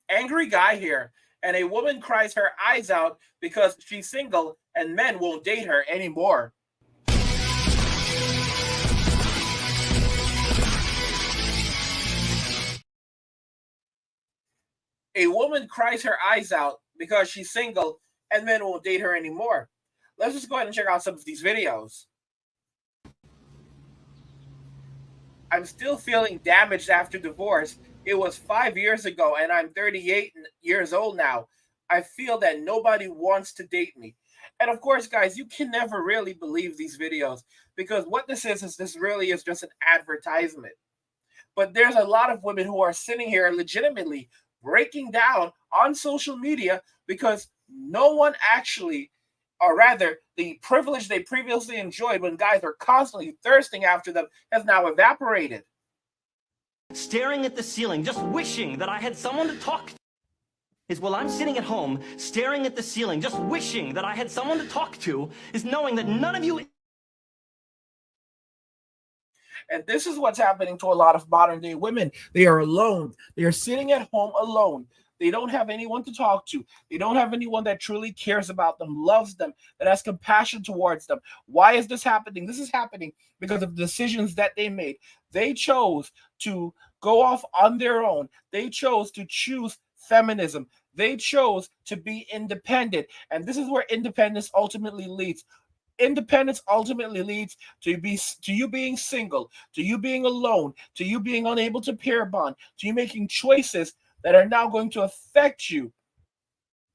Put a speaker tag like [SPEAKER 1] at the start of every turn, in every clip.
[SPEAKER 1] Angry guy here, and a woman cries her eyes out because she's single and men won't date her anymore. A woman cries her eyes out because she's single and men won't date her anymore. Let's just go ahead and check out some of these videos. I'm still feeling damaged after divorce. It was 5 years ago and I'm 38 years old now. I feel that nobody wants to date me. And of course, guys, you can never really believe these videos because what this is this really is just an advertisement. But there's a lot of women who are sitting here legitimately breaking down on social media because no one actually, or rather, the privilege they previously enjoyed when guys were constantly thirsting after them has now evaporated.
[SPEAKER 2] Staring at the ceiling, just wishing that I had someone to talk to. Is while I'm sitting at home, staring at the ceiling, just wishing that I had someone to talk to, is knowing that none of you.
[SPEAKER 1] And this is what's happening to a lot of modern day women. They are alone. They are sitting at home alone. They don't have anyone to talk to. They don't have anyone that truly cares about them, loves them, that has compassion towards them. Why is this happening? This is happening because of the decisions that they made. They chose to go off on their own. They chose to choose feminism. They chose to be independent. And this is where independence ultimately leads. Independence ultimately leads to you being single, to you being alone, to you being unable to pair bond, to you making choices that are now going to affect you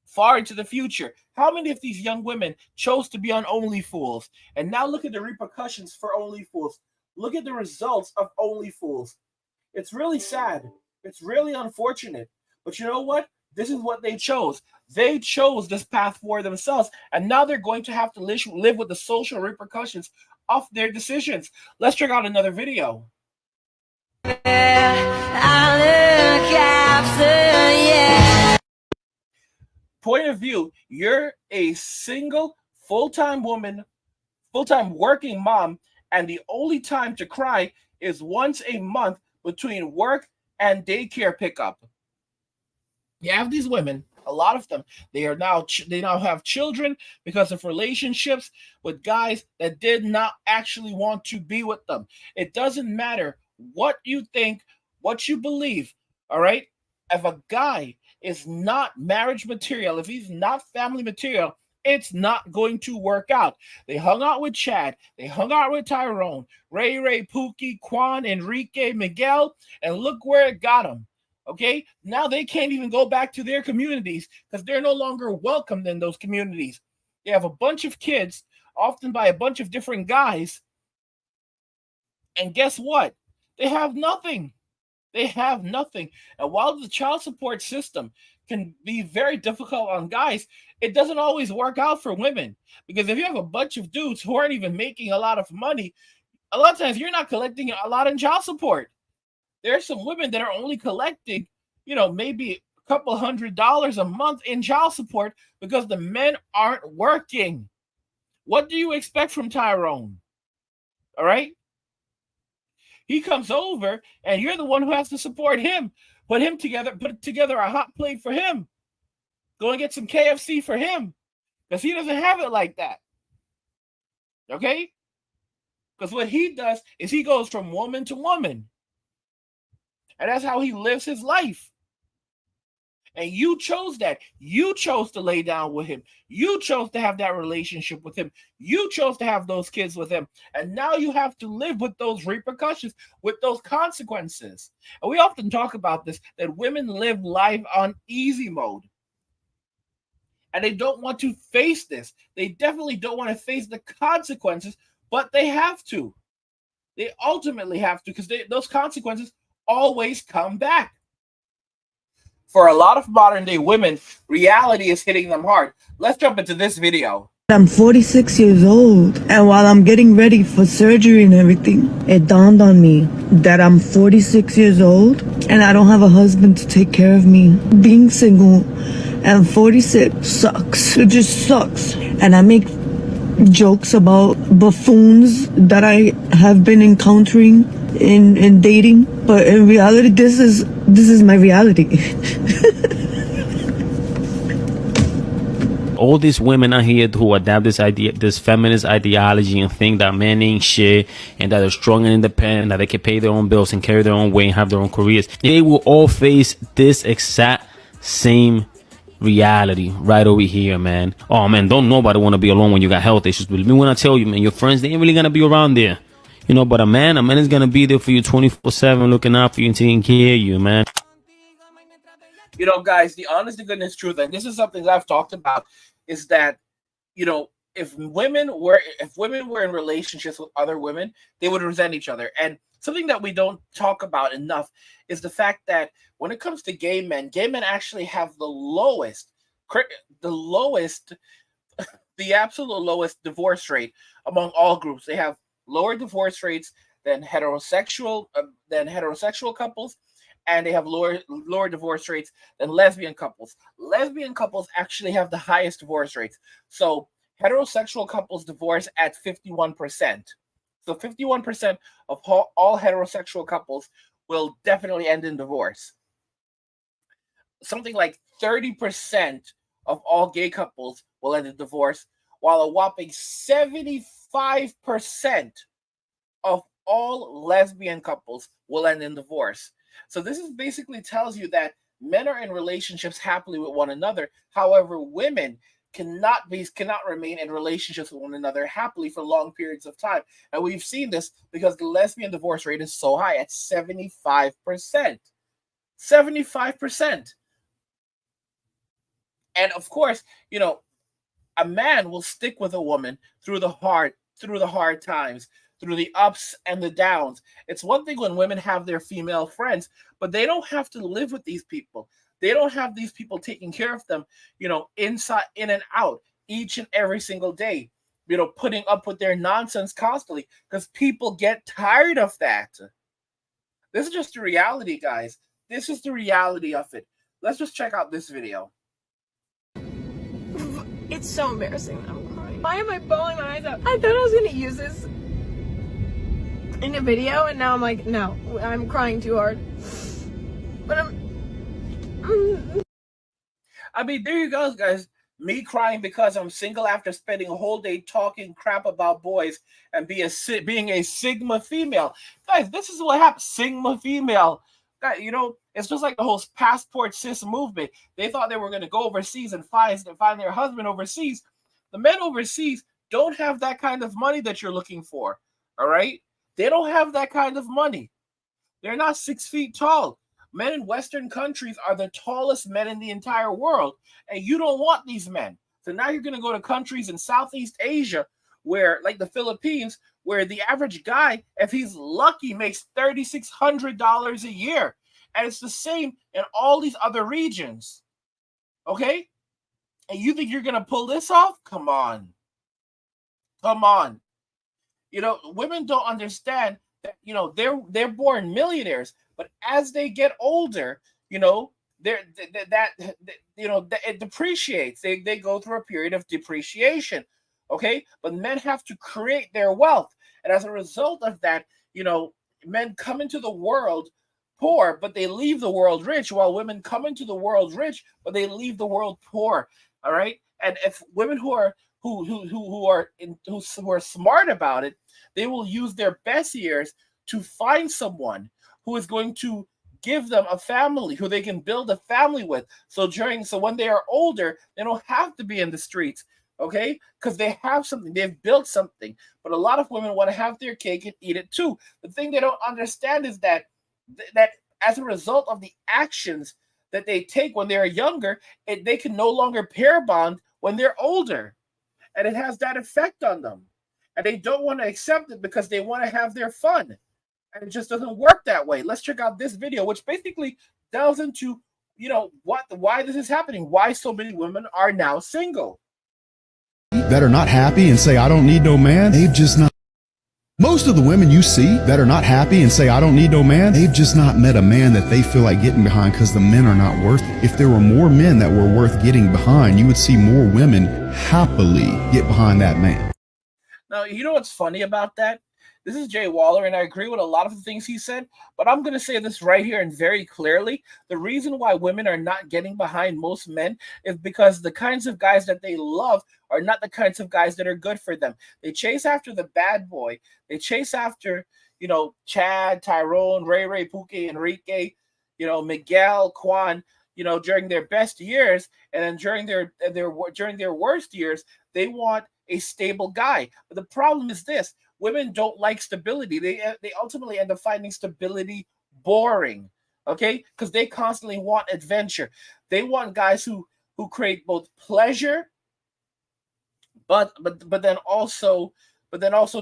[SPEAKER 1] far into the future. How many of these young women chose to be on OnlyFools? And now look at the repercussions for OnlyFools. Look at the results of OnlyFools. It's really sad. It's really unfortunate. But you know what? This is what they chose. They chose this path for themselves, and now they're going to have to live with the social repercussions of their decisions. Let's check out another video. Point of view, you're a single, full-time woman, full-time working mom, and the only time to cry is once a month between work and daycare pickup. You have these women, a lot of them, they now have children because of relationships with guys that did not actually want to be with them. It doesn't matter what you think, what you believe, all right? If a guy is not marriage material, if he's not family material, it's not going to work out. They hung out with Chad. They hung out with Tyrone, Ray, Pookie, Quan, Enrique, Miguel, and look where it got them. Okay, now they can't even go back to their communities because they're no longer welcomed in those communities. They have a bunch of kids, often by a bunch of different guys. And guess what? They have nothing. They have nothing. And while the child support system can be very difficult on guys, it doesn't always work out for women. Because if you have a bunch of dudes who aren't even making a lot of money, a lot of times you're not collecting a lot in child support. There are some women that are only collecting, maybe a couple $100 a month in child support because the men aren't working. What do you expect from Tyrone? All right? He comes over and you're the one who has to support him. Put together a hot plate for him. Go and get some KFC for him because he doesn't have it like that. Okay? Because what he does is he goes from woman to woman. And that's how he lives his life. And you chose that. You chose to lay down with him. You chose to have that relationship with him. You chose to have those kids with him. And now you have to live with those repercussions, with those consequences. And we often talk about this, that women live life on easy mode. And they don't want to face this. They definitely don't want to face the consequences, but they have to. They ultimately have to because those consequences always come back. For a lot of modern day women, reality is hitting them hard. Let's jump into this video.
[SPEAKER 3] I'm 46 years old, and while I'm getting ready for surgery and everything, it dawned on me that I'm 46 years old and I don't have a husband to take care of me. Being single and 46 sucks. It just sucks. And I make jokes about buffoons that I have been encountering in dating, but in reality, this is my reality.
[SPEAKER 4] all these women out here who adapt this idea, this feminist ideology, and think that men ain't shit and that they're strong and independent, that they can pay their own bills and carry their own weight and have their own careers, they will all face this exact same reality right over here, man. Oh man, don't nobody want to be alone when you got health issues. Believe me when I tell you, man, your friends, they ain't really gonna be around there, you know. But a man is gonna be there for you 24/7, looking out for you and taking care of you, man.
[SPEAKER 1] You know, guys, the honest to goodness truth, and this is something that I've talked about, is that, you know, if women were in relationships with other women, they would resent each other. And something that we don't talk about enough is the fact that when it comes to gay men actually have the absolute lowest divorce rate among all groups. They have lower divorce rates than heterosexual couples, and they have lower divorce rates than lesbian couples. Lesbian couples actually have the highest divorce rates. So heterosexual couples divorce at 51%. So 51% of all heterosexual couples will definitely end in divorce. Something like 30% of all gay couples will end in divorce, while a whopping 75% of all lesbian couples will end in divorce. So this is basically tells you that men are in relationships happily with one another. However, women cannot remain in relationships with one another happily for long periods of time. And we've seen this because the lesbian divorce rate is so high at 75%. 75%. And of course, you know, a man will stick with a woman through the hard times, through the ups and the downs. It's one thing when women have their female friends, but they don't have to live with these people. They don't have these people taking care of them, you know, inside, in and out, each and every single day, you know, putting up with their nonsense constantly, because people get tired of that. This is just the reality, guys. This is the reality of it. Let's just check out this video.
[SPEAKER 5] It's so embarrassing. I'm crying. Why am I bawling my eyes out? I thought I was gonna use this in a video, and now I'm like, no, I'm crying too hard. But
[SPEAKER 1] I mean, there you go, guys. Me crying because I'm single after spending a whole day talking crap about boys and being a Sigma female. Guys, this is what happens. Sigma female. You know, it's just like the whole passport cis movement. They thought they were going to go overseas and find their husband overseas. The men overseas don't have that kind of money that you're looking for. All right? They don't have that kind of money. They're not 6 feet tall. Men in Western countries are the tallest men in the entire world, and you don't want these men. So now you're going to go to countries in Southeast Asia, where, like the Philippines, where the average guy, if he's lucky, makes $3,600 a year. And it's the same in all these other regions. Okay? And you think you're going to pull this off? Come on. Come on. You know, women don't understand that, you know, they're born millionaires, but as they get older, you know, it depreciates. They go through a period of depreciation. Okay, but men have to create their wealth, and as a result of that, you know, men come into the world poor, but they leave the world rich, while women come into the world rich, but they leave the world poor. All right, and if women who are smart about it, they will use their best years to find someone who is going to give them a family, who they can build a family with. So when they are older, they don't have to be in the streets. Okay, because they have something, they've built something. But a lot of women want to have their cake and eat it too. The thing they don't understand is that as a result of the actions that they take when they're younger, they can no longer pair bond when they're older, and it has that effect on them. And they don't want to accept it because they want to have their fun, and it just doesn't work that way. Let's check out this video, which basically delves into, you know, why this is happening, why so many women are now single.
[SPEAKER 6] That are not happy and say, I don't need no man, they've just not. Most of the women you see that are not happy and say, I don't need no man, they've just not met a man that they feel like getting behind because the men are not worth it. If there were more men that were worth getting behind, you would see more women happily get behind that man.
[SPEAKER 1] Now, you know what's funny about that? This is Jay Waller, and I agree with a lot of the things he said, but I'm going to say this right here and very clearly. The reason why women are not getting behind most men is because the kinds of guys that they love are not the kinds of guys that are good for them. They chase after the bad boy. They chase after, Chad, Tyrone, Ray, Pookie, Enrique, Miguel, Quan, during their best years, and then during their worst years, they want a stable guy. But the problem is this: women don't like stability. They ultimately end up finding stability boring. Okay, because they constantly want adventure. They want guys who create both pleasure, but then also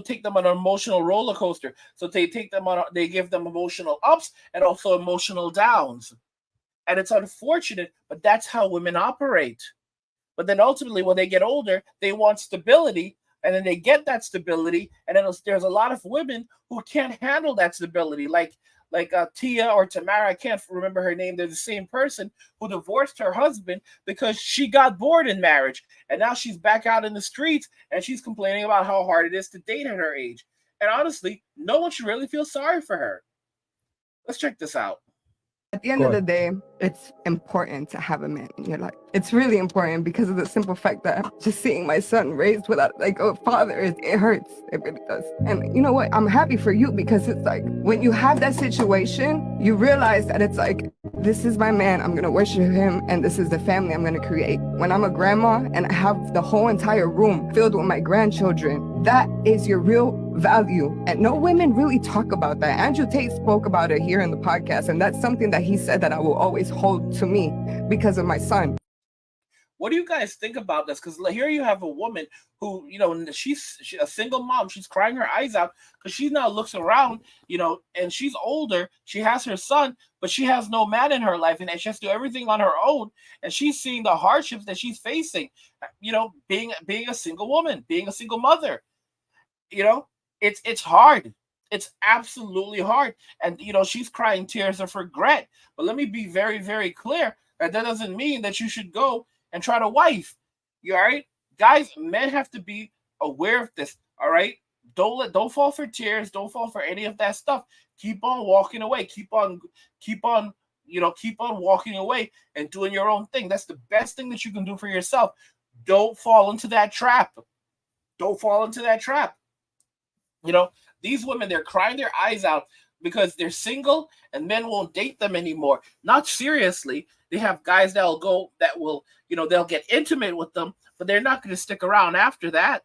[SPEAKER 1] take them on an emotional roller coaster. So they give them emotional ups and also emotional downs. And it's unfortunate, but that's how women operate. But then ultimately, when they get older, they want stability, and then they get that stability, and then there's a lot of women who can't handle that stability, like Tia or Tamara. I can't remember her name. They're the same person who divorced her husband because she got bored in marriage, and now she's back out in the streets, and she's complaining about how hard it is to date at her age. And honestly, no one should really feel sorry for her. Let's check this out.
[SPEAKER 7] At the end of the day, it's important to have a man in your life. It's really important because of the simple fact that just seeing my son raised without a father, it hurts. It really does. And you know what? I'm happy for you because it's like when you have that situation, you realize that it's like, this is my man, I'm going to worship him, and this is the family I'm going to create. When I'm a grandma and I have the whole entire room filled with my grandchildren, that is your real value. And no women really talk about that. Andrew Tate spoke about it here in the podcast, and that's something that he said that I will always hold to me because of my son.
[SPEAKER 1] What do you guys think about this? Because here you have a woman who, she's a single mom. She's crying her eyes out because she now looks around, and she's older. She has her son, but she has no man in her life, and she has to do everything on her own. And she's seeing the hardships that she's facing, being a single woman, being a single mother. It's hard. It's absolutely hard. And, she's crying tears of regret. But let me be very, very clear that doesn't mean that you should go and try to wife. You all right? Guys, men have to be aware of this. All right? Don't fall for tears. Don't fall for any of that stuff. Keep on walking away. Keep on walking away and doing your own thing. That's the best thing that you can do for yourself. Don't fall into that trap. Don't fall into that trap. These women, they're crying their eyes out because they're single and men won't date them anymore. Not seriously. They have guys they'll get intimate with them, but they're not going to stick around after that.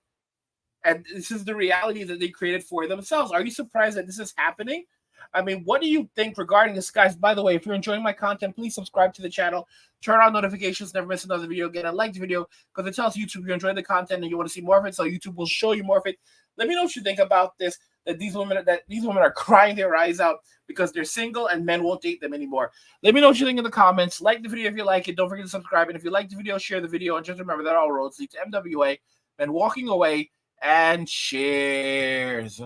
[SPEAKER 1] And this is the reality that they created for themselves. Are you surprised that this is happening? I mean, what do you think regarding this, guys? By the way, if you're enjoying my content, please subscribe to the channel. Turn on notifications, never miss another video again, and like the video because it tells YouTube you're enjoying the content and you want to see more of it, so YouTube will show you more of it. Let me know what you think about this, that these women are crying their eyes out because they're single and men won't date them anymore. Let me know what you think in the comments. Like the video if you like it. Don't forget to subscribe. And if you like the video, share the video. And just remember that all roads lead to MWA and walking away. And cheers.